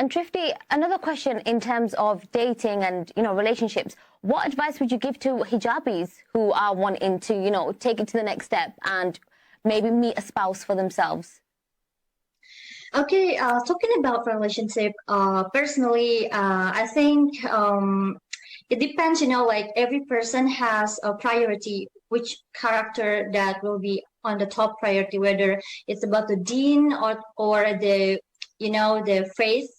And Trifty, another question in terms of dating and, relationships. What advice would you give to hijabis who are wanting to, take it to the next step and maybe meet a spouse for themselves? Okay, talking about relationship, personally, I think it depends, like every person has a priority, which character that will be on the top priority, whether it's about the deen or the, the faith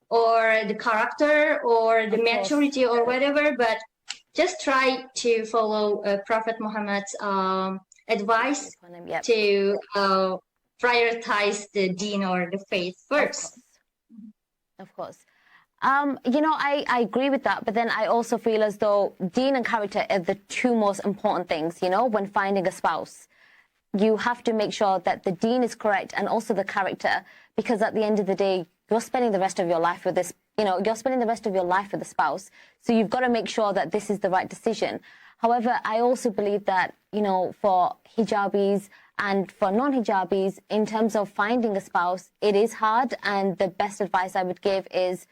or the character or the maturity or whatever, but just try to follow Prophet Muhammad's advice to prioritize the deen or the faith first. Of course. I agree with that, but then I also feel as though deen and character are the two most important things, when finding a spouse. You have to make sure that the deen is correct and also the character, because at the end of the day, you're spending the rest of your life with this, you're spending the rest of your life with a spouse. So you've got to make sure that this is the right decision. However, I also believe that, for hijabis and for non-hijabis, in terms of finding a spouse, it is hard. And the best advice I would give is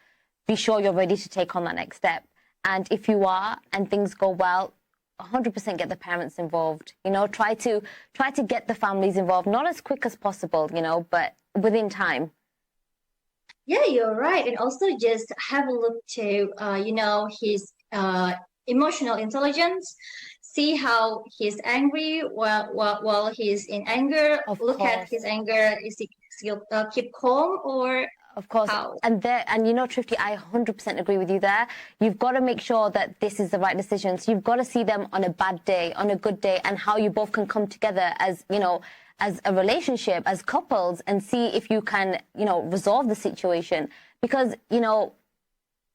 be sure you're ready to take on that next step. And if you are and things go well, 100% get the parents involved. Try to get the families involved, not as quick as possible, but within time. Yeah, you're right. And also just have a look to, his emotional intelligence. See how he's angry while he's in anger. Look at his anger. Is he still keep calm or? Of course. How? And Trifty, I 100% agree with you there. You've got to make sure that this is the right decision. So you've got to see them on a bad day, on a good day, and how you both can come together as, as a relationship, as couples, and see if you can, resolve the situation. Because,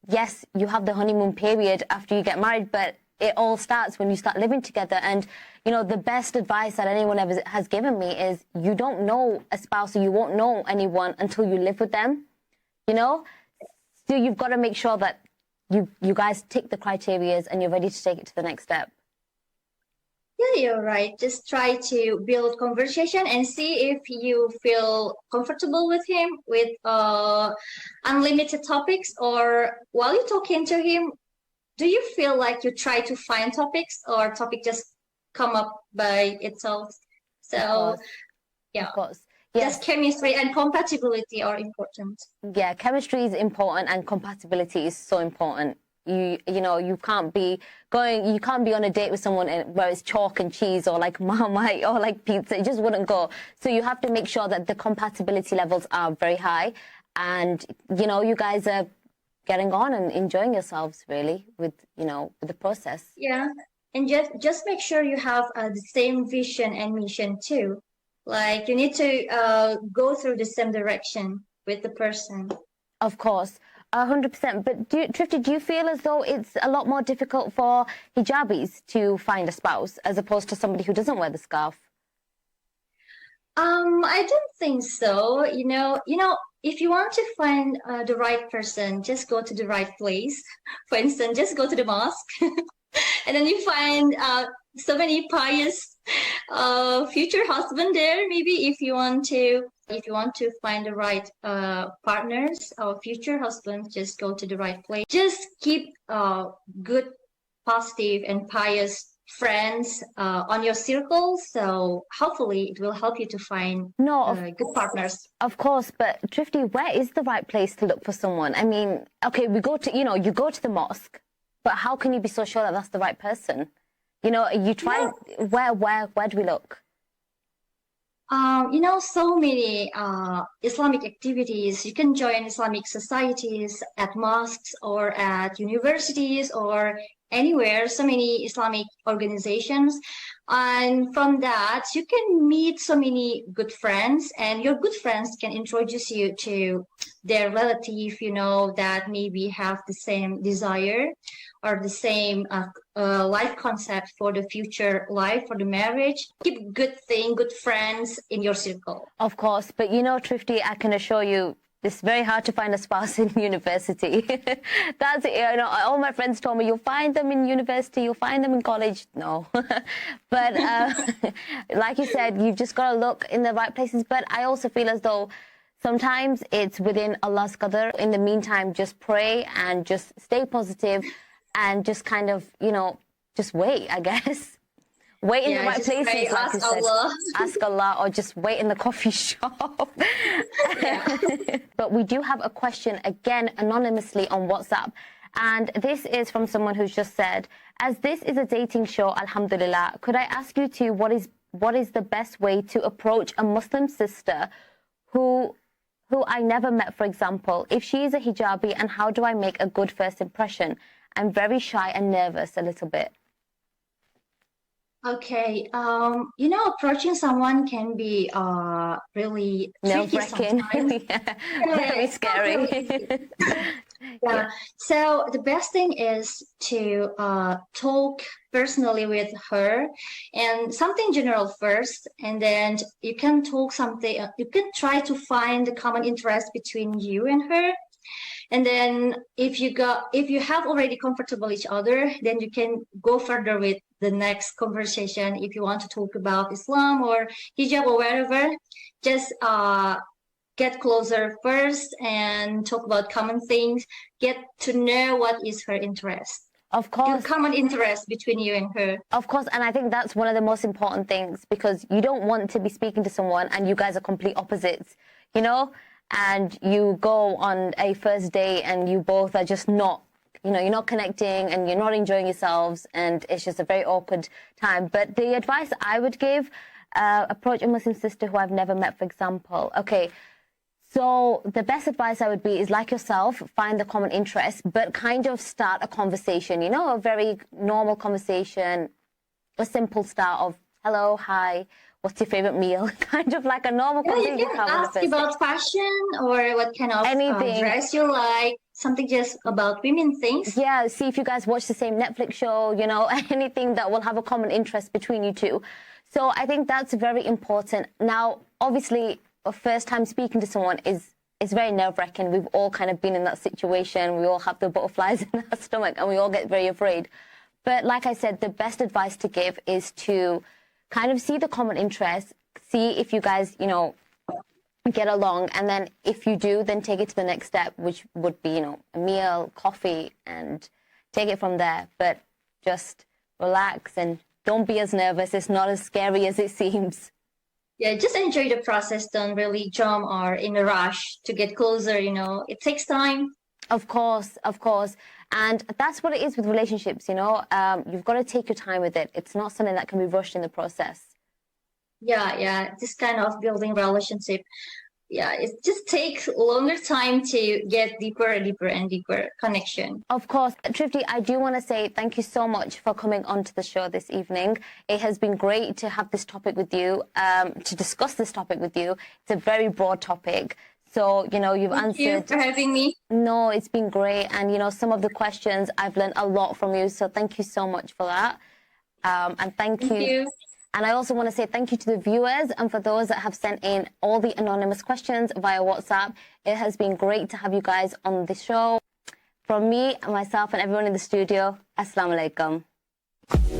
yes, you have the honeymoon period after you get married, but it all starts when you start living together. And, the best advice that anyone ever has given me is you don't know a spouse or you won't know anyone until you live with them, So you've got to make sure that you guys tick the criteria and you're ready to take it to the next step. Yeah, you're right. Just try to build conversation and see if you feel comfortable with him with unlimited topics, or while you're talking to him, do you feel like you try to find topics or topic just come up by itself? So, yeah, of course. Yes. Just chemistry and compatibility are important. Yeah, chemistry is important and compatibility is so important. You can't be on a date with someone where it's chalk and cheese or like Marmite or like pizza. It just wouldn't go. So you have to make sure that the compatibility levels are very high, and you guys are getting on and enjoying yourselves really with with the process. Yeah, and just make sure you have the same vision and mission too. Like you need to go through the same direction with the person. Of course. 100%. But Trifty, do you feel as though it's a lot more difficult for hijabis to find a spouse as opposed to somebody who doesn't wear the scarf? I don't think so. If you want to find the right person, just go to the right place. For instance, just go to the mosque, and then you find so many pious future husband there. Maybe if you want to find the right partners or future husbands, just go to the right place. Just keep good, positive, and pious friends on your circle. So hopefully it will help you to find good partners. Of course, but Trifty, where is the right place to look for someone? I mean, okay, we go to, you go to the mosque, but how can you be so sure that that's the right person? You try, where do we look? So many Islamic activities. You can join Islamic societies at mosques or at universities or anywhere. So many Islamic organizations. And from that, you can meet so many good friends, and your good friends can introduce you to their relative, that maybe have the same desire or the same life concept for the future life, for the marriage. Keep good friends in your circle. Of course, but Trifty, I can assure you, it's very hard to find a spouse in university. That's it. All my friends told me, you'll find them in university, you'll find them in college. No. But like you said, you've just got to look in the right places. But I also feel as though Sometimes it's within Allah's qadr. In the meantime, just pray and just stay positive and just kind of, just wait, I guess. Wait in the right places, pray, like you said. Allah. Ask Allah, or just wait in the coffee shop. But we do have a question, again, anonymously on WhatsApp. And this is from someone who's just said, as this is a dating show, alhamdulillah, could I ask you to, what is the best way to approach a Muslim sister who I never met, for example, if she is a hijabi, and how do I make a good first impression? I'm very shy and nervous a little bit. Okay, approaching someone can be really tricky sometimes. Very scary. Yeah. So the best thing is to talk personally with her, and something general first, and then you can talk something. You can try to find the common interest between you and her, and then if you have already comfortable each other, then you can go further with the next conversation. If you want to talk about Islam or hijab or whatever, just get closer first and talk about common things. Get to know what is her interest. Of course. The common interest between you and her. Of course, and I think that's one of the most important things, because you don't want to be speaking to someone and you guys are complete opposites, and you go on a first date and you both are just not, you're not connecting and you're not enjoying yourselves, and it's just a very awkward time. But the advice I would give, approach a Muslim sister who I've never met, for example. Okay, so the best advice I would be is, like yourself, find the common interest, but kind of start a conversation, a very normal conversation, a simple start of, hello, hi, what's your favorite meal? Kind of like a normal conversation. You can ask about fashion or what kind of dress you like, something just about women things. Yeah, see if you guys watch the same Netflix show, anything that will have a common interest between you two. So I think that's very important. Now, obviously, a first time speaking to someone is very nerve-wracking. We've all kind of been in that situation. We all have the butterflies in our stomach and we all get very afraid. But like I said, the best advice to give is to kind of see the common interest, see if you guys, get along. And then if you do, then take it to the next step, which would be, a meal, coffee, and take it from there. But just relax and don't be as nervous. It's not as scary as it seems. Yeah, just enjoy the process. Don't really jump or in a rush to get closer, It takes time. Of course. And that's what it is with relationships, you've got to take your time with it. It's not something that can be rushed in the process. Yeah. This kind of building relationship. Yeah, it just takes longer time to get deeper and deeper connection. Of course. Trifty, I do want to say thank you so much for coming onto the show this evening. It has been great to have this topic with you, to discuss this topic with you. It's a very broad topic. So, you've answered. Thank you for having me. No, it's been great. And, some of the questions, I've learned a lot from you. So thank you so much for that. And thank you. And I also want to say thank you to the viewers and for those that have sent in all the anonymous questions via WhatsApp. It has been great to have you guys on the show. From me, myself, and everyone in the studio, Assalamu alaikum.